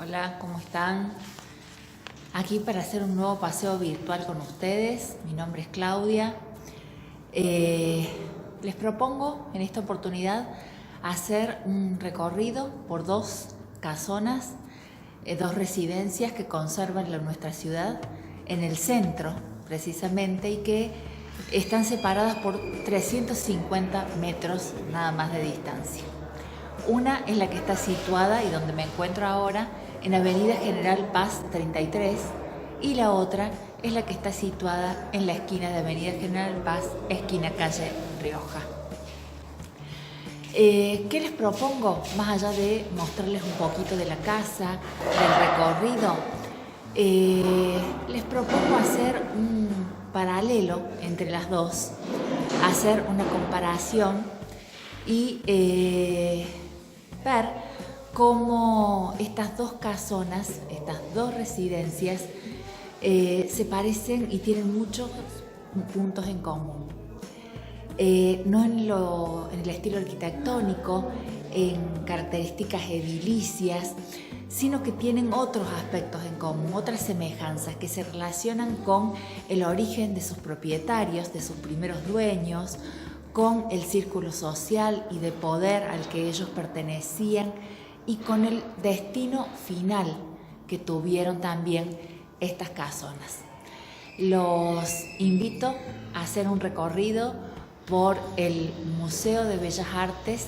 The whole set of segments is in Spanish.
Hola, ¿cómo están? Aquí para hacer un nuevo paseo virtual con ustedes. Mi nombre es Claudia. Les propongo en esta oportunidad hacer un recorrido por dos casonas, dos residencias que conservan nuestra ciudad en el centro precisamente y que están separadas por 350 metros nada más de distancia. Una es la que está situada y donde me encuentro ahora en Avenida General Paz 33 y la otra es la que está situada en la esquina de Avenida General Paz, esquina calle Rioja. ¿Qué les propongo? Más allá de mostrarles un poquito de la casa, del recorrido, les propongo hacer un paralelo entre las dos, hacer una comparación y ver cómo estas dos casonas, estas dos residencias se parecen y tienen muchos puntos en común. No en el estilo arquitectónico, en características edilicias, sino que tienen otros aspectos en común, otras semejanzas que se relacionan con el origen de sus propietarios, de sus primeros dueños, con el círculo social y de poder al que ellos pertenecían y con el destino final que tuvieron también estas casonas. Los invito a hacer un recorrido por el Museo de Bellas Artes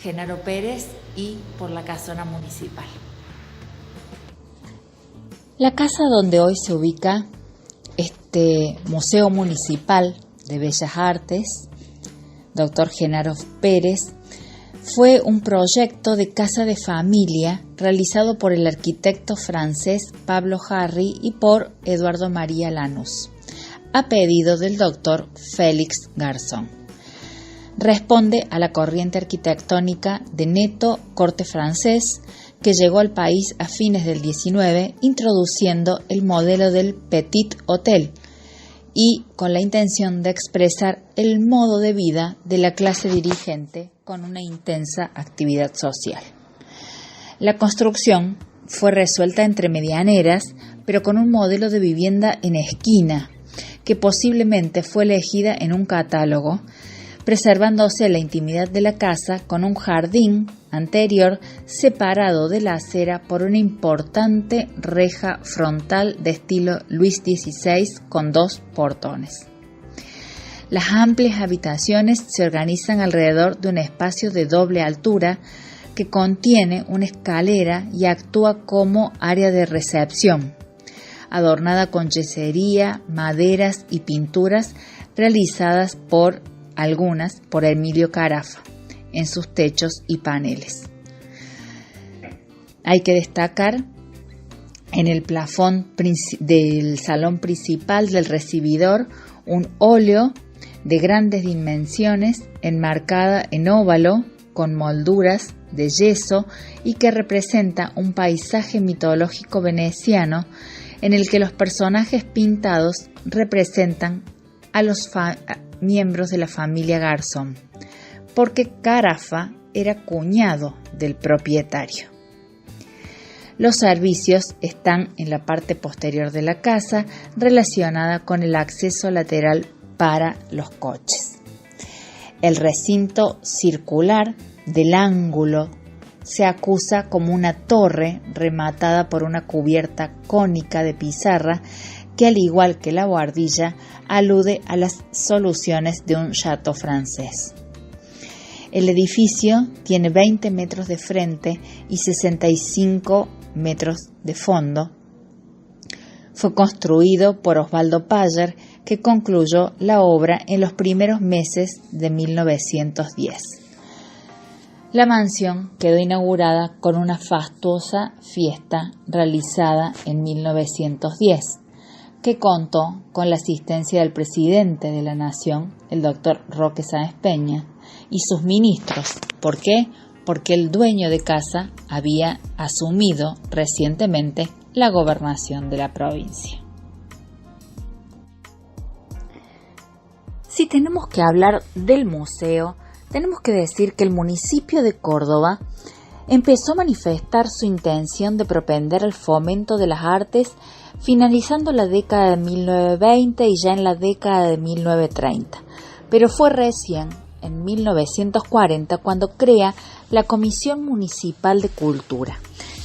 Genaro Pérez y por la casona municipal. La casa donde hoy se ubica este Museo Municipal de Bellas Artes, Dr. Genaro Pérez, fue un proyecto de casa de familia realizado por el arquitecto francés Pablo Jarry y por Eduardo María Lanús, a pedido del doctor Félix Garzón. Responde a la corriente arquitectónica de neto corte francés que llegó al país a fines del XIX, introduciendo el modelo del Petit Hotel y con la intención de expresar el modo de vida de la clase dirigente con una intensa actividad social. La construcción fue resuelta entre medianeras, pero con un modelo de vivienda en esquina, que posiblemente fue elegida en un catálogo, preservándose la intimidad de la casa con un jardín anterior separado de la acera por una importante reja frontal de estilo Luis XVI con dos portones. Las amplias habitaciones se organizan alrededor de un espacio de doble altura que contiene una escalera y actúa como área de recepción, adornada con yesería, maderas y pinturas realizadas por Emilio Carafa en sus techos y paneles. Hay que destacar en el plafón del salón principal del recibidor un óleo de grandes dimensiones enmarcada en óvalo con molduras de yeso y que representa un paisaje mitológico veneciano en el que los personajes pintados representan a los miembros de la familia Garzón, porque Carafa era cuñado del propietario. Los servicios están en la parte posterior de la casa, relacionada con el acceso lateral para los coches. El recinto circular del ángulo se acusa como una torre rematada por una cubierta cónica de pizarra que, al igual que la buhardilla, alude a las soluciones de un chateau francés. El edificio tiene 20 metros de frente y 65 metros de fondo. Fue construido por Osvaldo Payer, que concluyó la obra en los primeros meses de 1910. La mansión quedó inaugurada con una fastuosa fiesta realizada en 1910, que contó con la asistencia del presidente de la Nación, el doctor Roque Sáenz Peña, y sus ministros. ¿Por qué? Porque el dueño de casa había asumido recientemente la gobernación de la provincia. Si tenemos que hablar del museo, tenemos que decir que el municipio de Córdoba empezó a manifestar su intención de propender al fomento de las artes finalizando la década de 1920 y ya en la década de 1930, pero fue recién en 1940 cuando crea la Comisión Municipal de Cultura,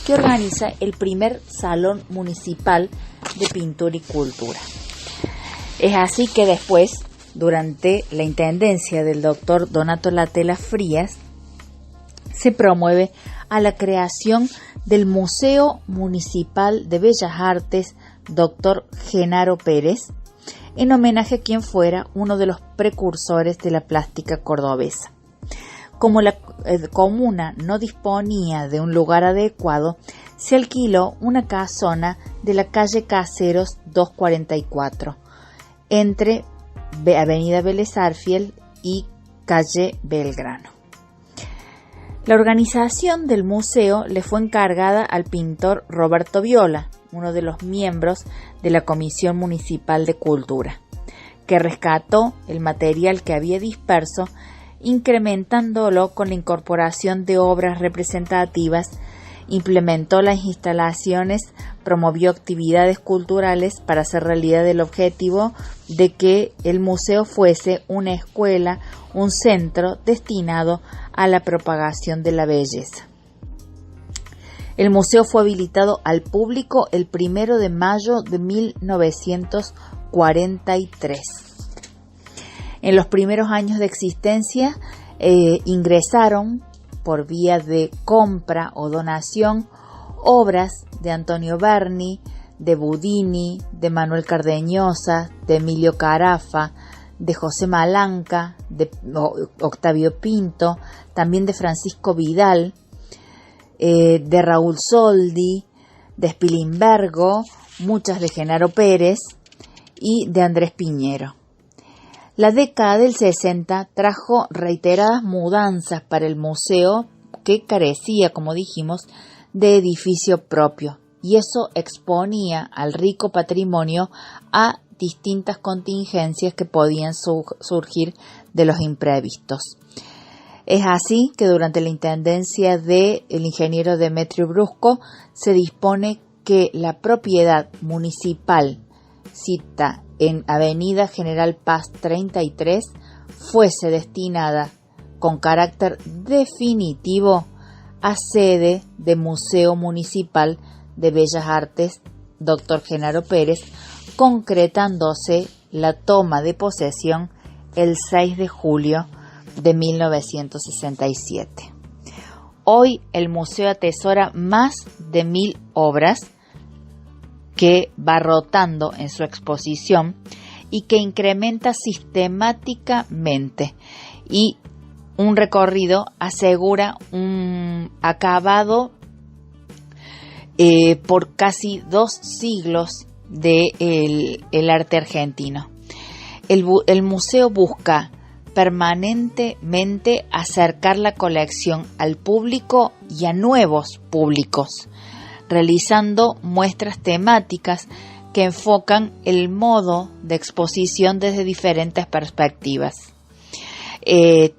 que organiza el primer Salón Municipal de Pintura y Cultura. Es así que después, durante la intendencia del doctor Donato Latela Frías, se promueve a la creación del Museo Municipal de Bellas Artes Dr. Genaro Pérez, en homenaje a quien fuera uno de los precursores de la plástica cordobesa. Como la comuna no disponía de un lugar adecuado, se alquiló una casona de la calle Caseros 244, entre Avenida Vélez Arfiel y calle Belgrano. La organización del museo le fue encargada al pintor Roberto Viola, uno de los miembros de la Comisión Municipal de Cultura, que rescató el material que había disperso, incrementándolo con la incorporación de obras representativas, implementó las instalaciones, promovió actividades culturales para hacer realidad el objetivo de que el museo fuese una escuela, un centro destinado a la propagación de la belleza. El museo fue habilitado al público el 1 de mayo de 1943. En los primeros años de existencia ingresaron por vía de compra o donación obras de Antonio Berni, de Budini, de Manuel Cardeñosa, de Emilio Carafa, de José Malanca, de Octavio Pinto, también de Francisco Vidal, de Raúl Soldi, de Spilimbergo, muchas de Genaro Pérez y de Andrés Piñero. La década del 60 trajo reiteradas mudanzas para el museo, que carecía, como dijimos, de edificio propio, y eso exponía al rico patrimonio a distintas contingencias que podían surgir de los imprevistos. Es así que durante la intendencia del ingeniero Demetrio Brusco se dispone que la propiedad municipal, cita en Avenida General Paz 33, fuese destinada con carácter definitivo a sede de Museo Municipal de Bellas Artes Dr. Genaro Pérez, concretándose la toma de posesión el 6 de julio de 1967. Hoy el museo atesora más de 1000 obras que va rotando en su exposición y que incrementa sistemáticamente, y un recorrido asegura un acabado por casi 2 siglos del arte argentino. El museo busca permanentemente acercar la colección al público y a nuevos públicos, realizando muestras temáticas que enfocan el modo de exposición desde diferentes perspectivas.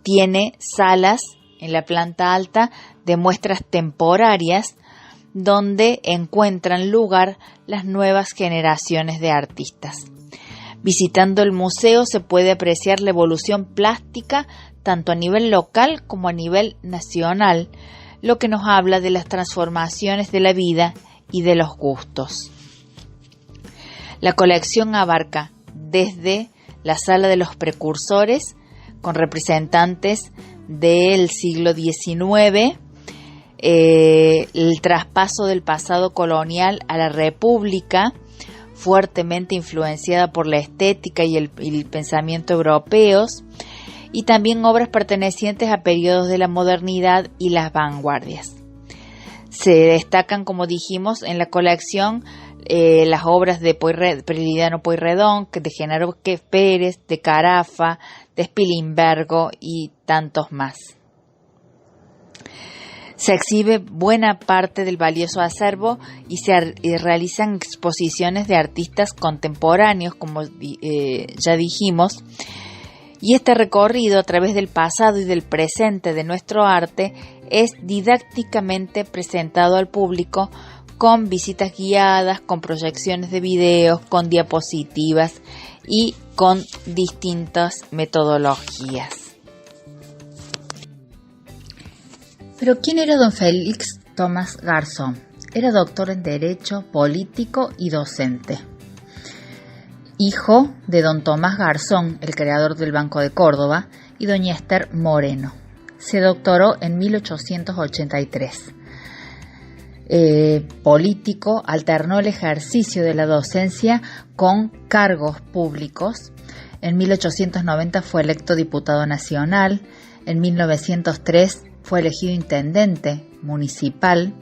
Tiene salas en la planta alta de muestras temporarias donde encuentran lugar las nuevas generaciones de artistas. Visitando el museo se puede apreciar la evolución plástica tanto a nivel local como a nivel nacional, lo que nos habla de las transformaciones de la vida y de los gustos. La colección abarca desde la sala de los precursores, con representantes del siglo XIX, el traspaso del pasado colonial a la República, fuertemente influenciada por la estética y el pensamiento europeos, y también obras pertenecientes a periodos de la modernidad y las vanguardias. Se destacan, como dijimos, en la colección las obras de Prilidiano Pueyrredón, de Genaro Pérez, de Carafa, de Spilimbergo y tantos más. Se exhibe buena parte del valioso acervo y se realizan exposiciones de artistas contemporáneos, como ya dijimos, y este recorrido a través del pasado y del presente de nuestro arte es didácticamente presentado al público con visitas guiadas, con proyecciones de videos, con diapositivas y con distintas metodologías. Pero ¿quién era don Félix Tomás Garzón? Era doctor en Derecho, político y docente. Hijo de don Tomás Garzón, el creador del Banco de Córdoba, y doña Esther Moreno. Se doctoró en 1883. Político, alternó el ejercicio de la docencia con cargos públicos. En 1890 fue electo diputado nacional. En 1903 fue elegido intendente municipal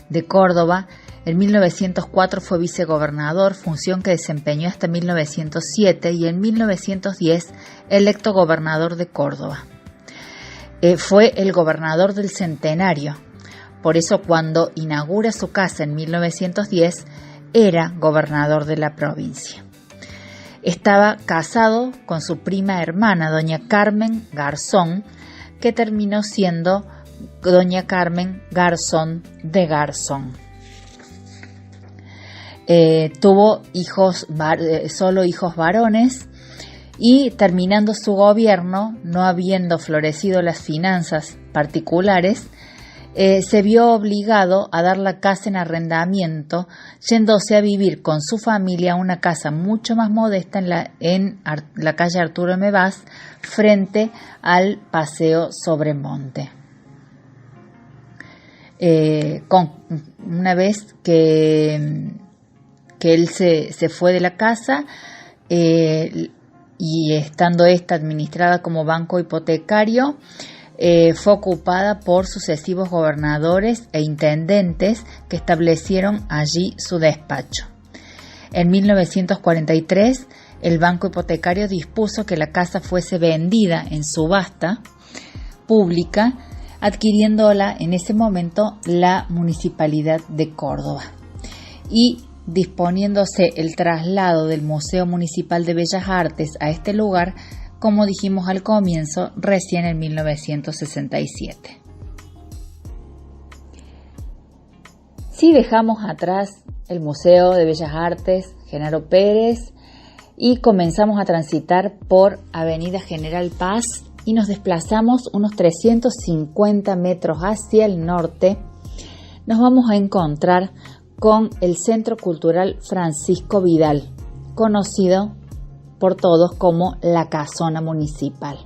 de Córdoba. En 1904 fue vicegobernador, función que desempeñó hasta 1907, y en 1910 electo gobernador de Córdoba. Fue el gobernador del centenario. Por eso, cuando inaugura su casa en 1910, era gobernador de la provincia. Estaba casado con su prima hermana, doña Carmen Garzón, que terminó siendo doña Carmen Garzón de Garzón. Tuvo solo hijos varones, y terminando su gobierno, no habiendo florecido las finanzas particulares, se vio obligado a dar la casa en arrendamiento, yéndose a vivir con su familia a una casa mucho más modesta en la calle Arturo M. Bas, frente al Paseo Sobremonte. Una vez que él se fue de la casa, y estando esta administrada como banco hipotecario, fue ocupada por sucesivos gobernadores e intendentes que establecieron allí su despacho. En 1943, el banco hipotecario dispuso que la casa fuese vendida en subasta pública, adquiriéndola en ese momento la Municipalidad de Córdoba, y disponiéndose el traslado del Museo Municipal de Bellas Artes a este lugar, como dijimos al comienzo, recién en 1967. Si dejamos atrás el Museo de Bellas Artes Genaro Pérez y comenzamos a transitar por Avenida General Paz y nos desplazamos unos 350 metros hacia el norte, nos vamos a encontrar con el Centro Cultural Francisco Vidal, conocido por todos como la Casona Municipal.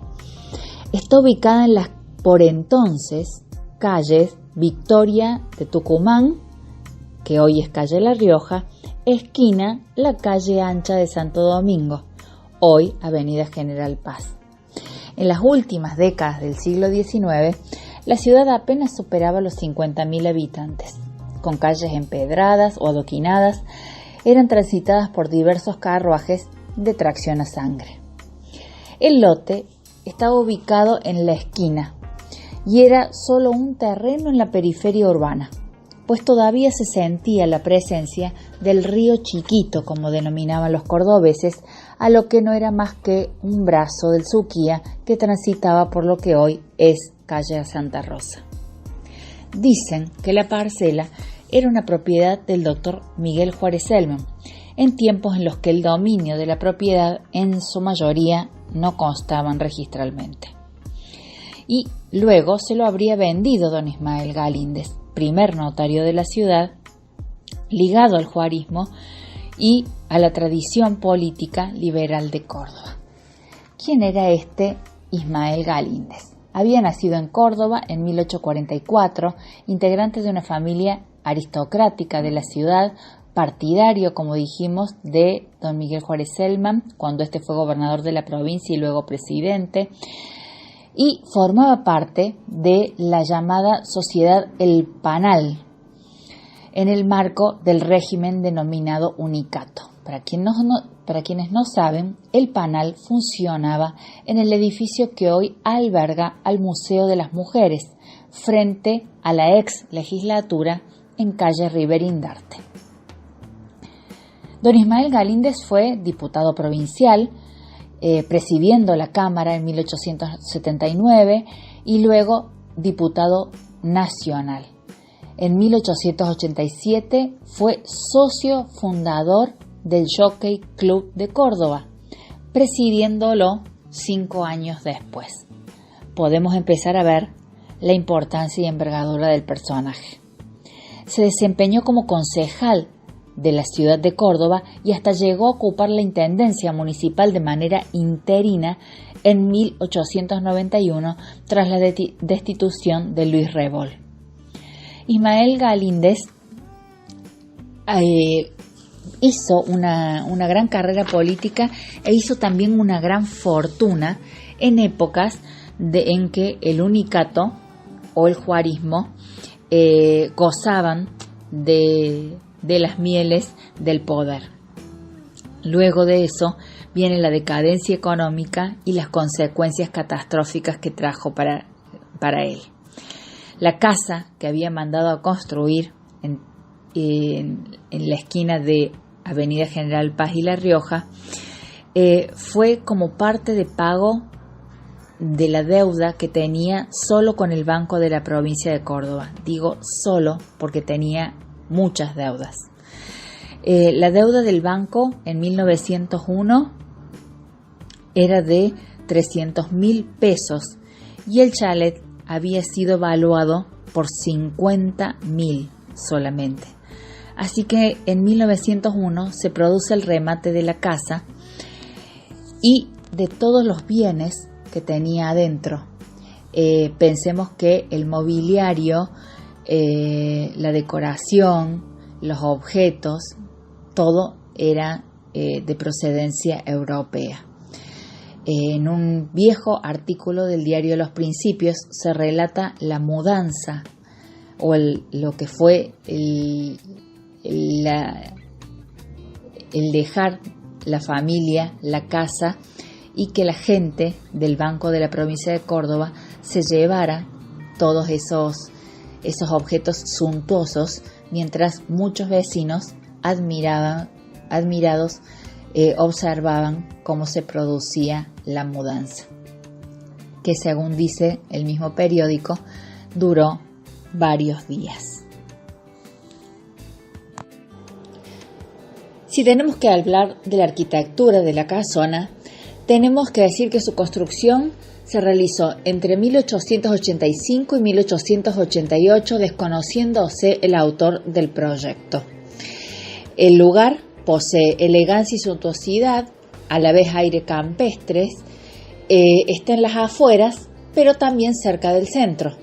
Está ubicada en las por entonces calles Victoria de Tucumán, que hoy es calle La Rioja, esquina la calle Ancha de Santo Domingo, hoy Avenida General Paz. En las últimas décadas del siglo XIX, la ciudad apenas superaba los 50.000 habitantes. Con calles empedradas o adoquinadas, eran transitadas por diversos carruajes de tracción a sangre. El lote estaba ubicado en la esquina y era solo un terreno en la periferia urbana, pues todavía se sentía la presencia del río Chiquito, como denominaban los cordobeses, a lo que no era más que un brazo del Suquía que transitaba por lo que hoy es calle Santa Rosa. Dicen que la parcela era una propiedad del doctor Miguel Juárez Selman, en tiempos en los que el dominio de la propiedad en su mayoría no constaban registralmente. Y luego se lo habría vendido don Ismael Galíndez, primer notario de la ciudad, ligado al juarismo y a la tradición política liberal de Córdoba. ¿Quién era este Ismael Galíndez? Había nacido en Córdoba en 1844, integrante de una familia aristocrática de la ciudad, partidario, como dijimos, de don Miguel Juárez Selman, cuando este fue gobernador de la provincia y luego presidente, y formaba parte de la llamada Sociedad El Panal, en el marco del régimen denominado Unicato. Para quienes no saben, el Panal funcionaba en el edificio que hoy alberga al Museo de las Mujeres, frente a la ex legislatura en calle Riverindarte. Don Ismael Galíndez fue diputado provincial, presidiendo la Cámara en 1879 y luego diputado nacional. En 1887 fue socio fundador del Jockey Club de Córdoba, presidiéndolo 5 años después. Podemos empezar a ver la importancia y envergadura del personaje. Se desempeñó como concejal de la ciudad de Córdoba y hasta llegó a ocupar la intendencia municipal de manera interina en 1891 tras la destitución de Luis Rebol. Ismael Galíndez hizo una gran carrera política e hizo también una gran fortuna en épocas en que el unicato o el juarismo gozaban de las mieles del poder. Luego de eso viene la decadencia económica y las consecuencias catastróficas que trajo para él. La casa que había mandado a construir en la esquina de Avenida General Paz y La Rioja fue como parte de pago de la deuda que tenía solo con el Banco de la provincia de Córdoba. Digo solo porque tenía muchas deudas. La deuda del banco en 1901 era de 300.000 pesos y el chalet había sido evaluado por 50.000 solamente. Así que en 1901 se produce el remate de la casa y de todos los bienes que tenía adentro. Pensemos que el mobiliario, la decoración, los objetos, todo era de procedencia europea. En un viejo artículo del diario Los Principios se relata la mudanza o lo que fue el dejar la familia, la casa, y que la gente del Banco de la provincia de Córdoba se llevara todos esos objetos suntuosos, mientras muchos vecinos admirados observaban cómo se producía la mudanza, que según dice el mismo periódico, duró varios días. Si tenemos que hablar de la arquitectura de la casona, tenemos que decir que su construcción se realizó entre 1885 y 1888, desconociéndose el autor del proyecto. El lugar posee elegancia y suntuosidad, a la vez aire campestres, está en las afueras, pero también cerca del centro.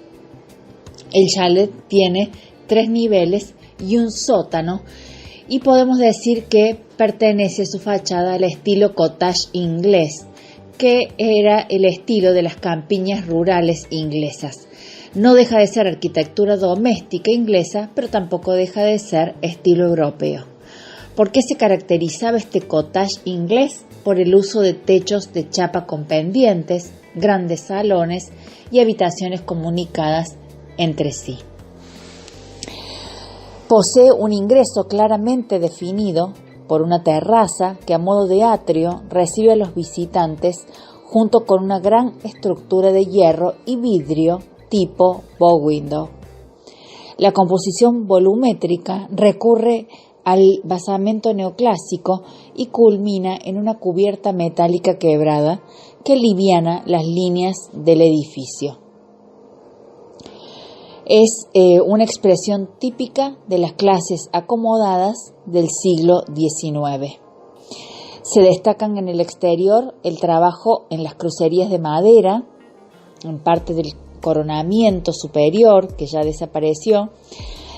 El chalet tiene 3 niveles y un sótano, y podemos decir que pertenece su fachada al estilo cottage inglés, que era el estilo de las campiñas rurales inglesas. No deja de ser arquitectura doméstica inglesa, pero tampoco deja de ser estilo europeo. ¿Por qué se caracterizaba este cottage inglés? Por el uso de techos de chapa con pendientes, grandes salones y habitaciones comunicadas entre sí. Posee un ingreso claramente definido por una terraza que a modo de atrio recibe a los visitantes junto con una gran estructura de hierro y vidrio tipo bow window. La composición volumétrica recurre al basamento neoclásico y culmina en una cubierta metálica quebrada que liviana las líneas del edificio. Es una expresión típica de las clases acomodadas del siglo XIX. Se destacan en el exterior el trabajo en las crucerías de madera, en parte del coronamiento superior, que ya desapareció,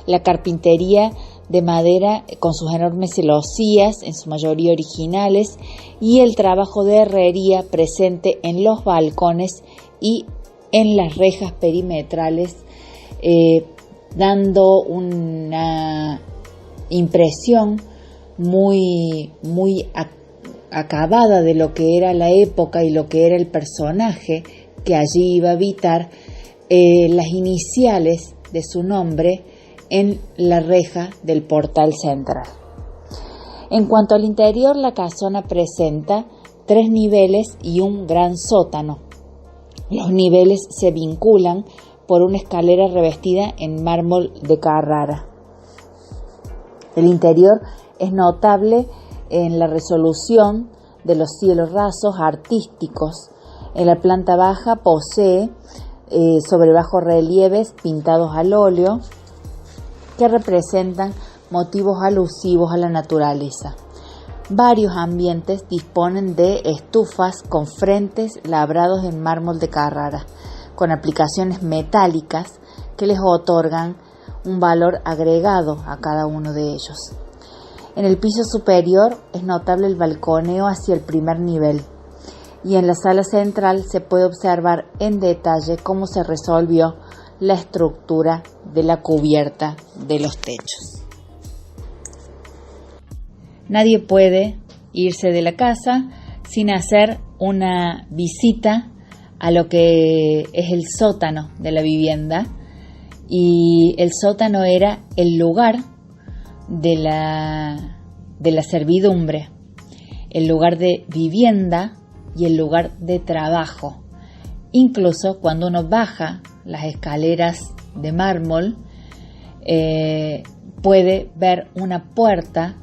la carpintería de madera con sus enormes celosías, en su mayoría originales, y el trabajo de herrería presente en los balcones y en las rejas perimetrales, dando una impresión muy acabada de lo que era la época y lo que era el personaje que allí iba a habitar, las iniciales de su nombre en la reja del portal central. En cuanto al interior, la casona presenta 3 niveles y un gran sótano. Los niveles se vinculan por una escalera revestida en mármol de Carrara. El interior es notable en la resolución de los cielos rasos artísticos. En la planta baja posee sobre bajorrelieves pintados al óleo que representan motivos alusivos a la naturaleza. Varios ambientes disponen de estufas con frentes labrados en mármol de Carrara, con aplicaciones metálicas que les otorgan un valor agregado a cada uno de ellos. En el piso superior es notable el balconeo hacia el primer nivel, y en la sala central se puede observar en detalle cómo se resolvió la estructura de la cubierta de los techos. Nadie puede irse de la casa sin hacer una visita a lo que es el sótano de la vivienda, y el sótano era el lugar de la servidumbre, el lugar de vivienda y el lugar de trabajo. Incluso cuando uno baja las escaleras de mármol, puede ver una puerta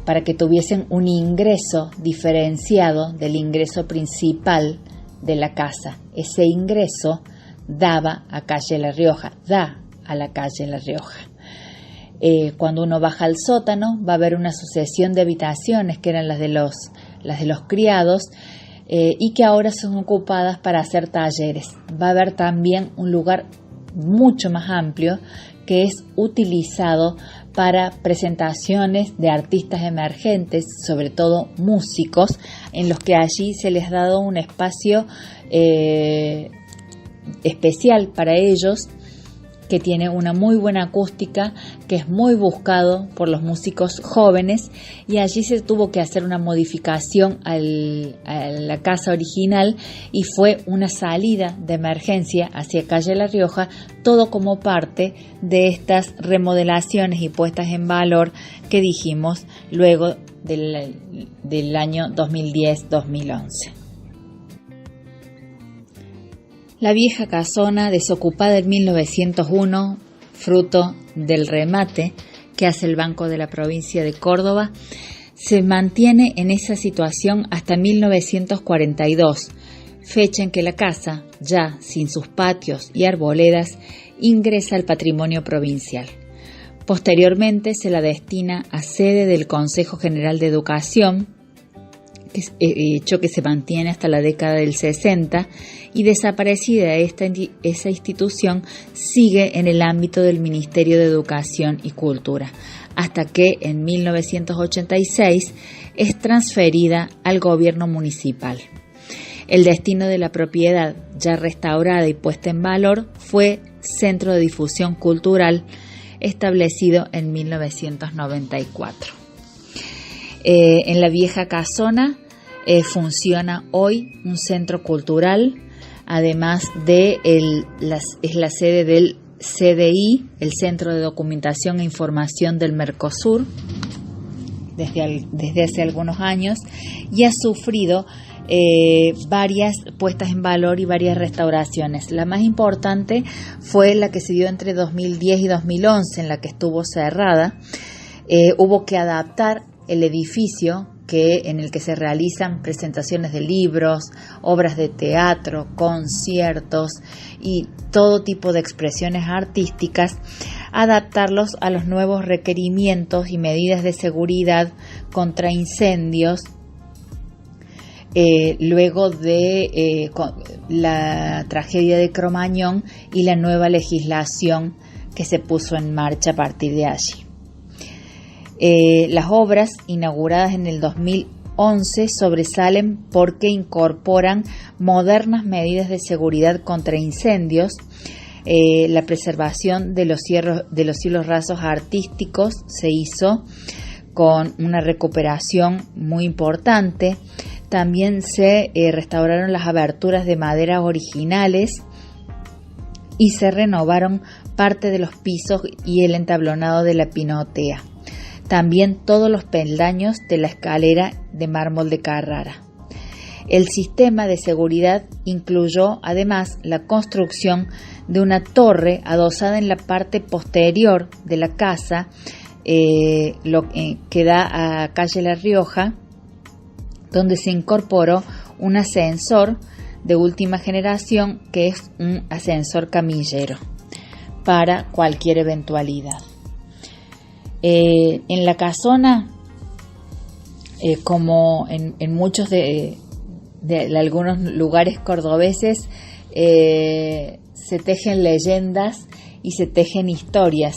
para que tuviesen un ingreso diferenciado del ingreso principal de la casa. Ese ingreso daba a calle La Rioja, da a la calle La Rioja. Cuando uno baja al sótano va a haber una sucesión de habitaciones que eran las de los criados y que ahora son ocupadas para hacer talleres. Va a haber también un lugar mucho más amplio que es utilizado para presentaciones de artistas emergentes, sobre todo músicos, en los que allí se les ha dado un espacio especial para ellos, que tiene una muy buena acústica, que es muy buscado por los músicos jóvenes, y allí se tuvo que hacer una modificación a la casa original y fue una salida de emergencia hacia calle La Rioja, todo como parte de estas remodelaciones y puestas en valor que dijimos luego del año 2010-2011. La vieja casona, desocupada en 1901, fruto del remate que hace el Banco de la Provincia de Córdoba, se mantiene en esa situación hasta 1942, fecha en que la casa, ya sin sus patios y arboledas, ingresa al patrimonio provincial. Posteriormente se la destina a sede del Consejo General de Educación, hecho que se mantiene hasta la década del 60, y desaparecida esa institución sigue en el ámbito del Ministerio de Educación y Cultura, hasta que en 1986 es transferida al gobierno municipal. El destino de la propiedad, ya restaurada y puesta en valor, fue Centro de Difusión Cultural, establecido en 1994. En la vieja casona funciona hoy un centro cultural, además de es la sede del CDI, el Centro de Documentación e Información del Mercosur, desde hace algunos años, y ha sufrido varias puestas en valor y varias restauraciones. La más importante fue la que se dio entre 2010 y 2011, en la que estuvo cerrada. Hubo que adaptar el edificio en el que se realizan presentaciones de libros, obras de teatro, conciertos y todo tipo de expresiones artísticas, adaptarlos a los nuevos requerimientos y medidas de seguridad contra incendios, luego de la tragedia de Cromañón y la nueva legislación que se puso en marcha a partir de allí. Las obras inauguradas en el 2011 sobresalen porque incorporan modernas medidas de seguridad contra incendios, la preservación de los cielos rasos artísticos se hizo con una recuperación muy importante. También se restauraron las aberturas de madera originales y se renovaron parte de los pisos y el entablonado de la pinotea. También todos los peldaños de la escalera de mármol de Carrara. El sistema de seguridad incluyó además la construcción de una torre adosada en la parte posterior de la casa, que da a calle La Rioja, donde se incorporó un ascensor de última generación, que es un ascensor camillero para cualquier eventualidad. En la casona, como en muchos de algunos lugares cordobeses, se tejen leyendas y se tejen historias.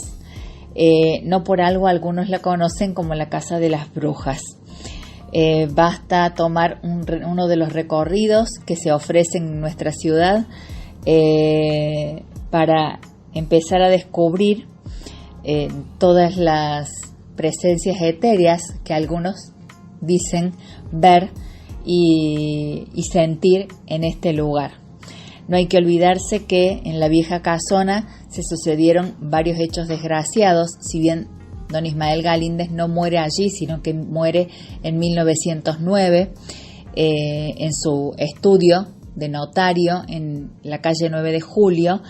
No por algo algunos la conocen como la Casa de las Brujas. Basta tomar uno de los recorridos que se ofrecen en nuestra ciudad para empezar a descubrir todas las presencias etéreas que algunos dicen ver y sentir en este lugar. No hay que olvidarse que en la vieja casona se sucedieron varios hechos desgraciados, si bien don Ismael Galíndez no muere allí, sino que muere en 1909 en su estudio de notario en la calle 9 de Julio,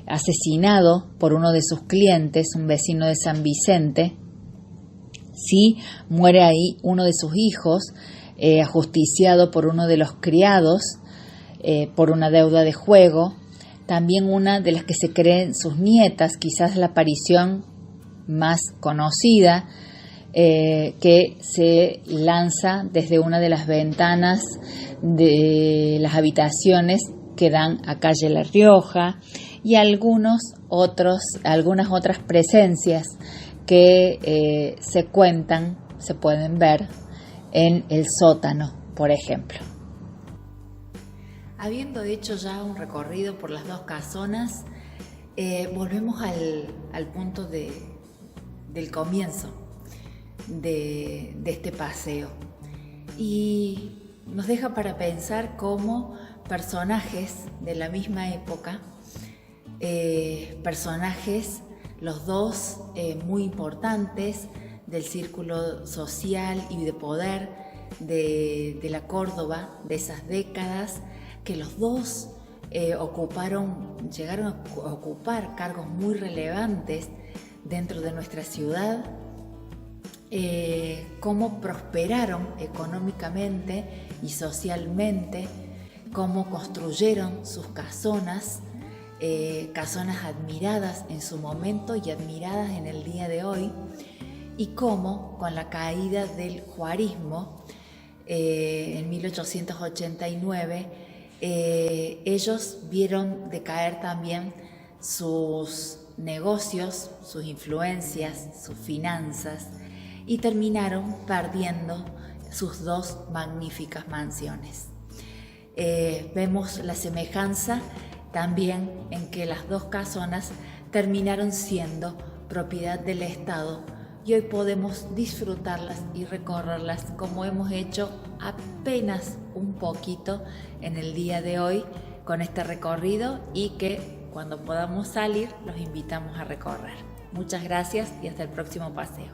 asesinado por uno de sus clientes, un vecino de San Vicente. Sí, muere ahí uno de sus hijos, ajusticiado por uno de los criados por una deuda de juego. También una de las que se creen sus nietas, quizás la aparición más conocida, que se lanza desde una de las ventanas de las habitaciones que dan a calle La Rioja, y algunas otras presencias que se cuentan, se pueden ver en el sótano, por ejemplo. Habiendo hecho ya un recorrido por las dos casonas, volvemos al punto del comienzo de este paseo, y nos deja para pensar cómo personajes de la misma época, personajes los dos muy importantes del círculo social y de poder de la Córdoba de esas décadas, que los dos llegaron a ocupar cargos muy relevantes dentro de nuestra ciudad, cómo prosperaron económicamente y socialmente, cómo construyeron sus casonas, casonas admiradas en su momento y admiradas en el día de hoy, y cómo con la caída del juarismo en 1889, ellos vieron decaer también sus negocios, sus influencias, sus finanzas, y terminaron perdiendo sus dos magníficas mansiones. Vemos la semejanza también en que las dos casonas terminaron siendo propiedad del Estado, y hoy podemos disfrutarlas y recorrerlas como hemos hecho apenas un poquito en el día de hoy con este recorrido, y que cuando podamos salir los invitamos a recorrer. Muchas gracias y hasta el próximo paseo.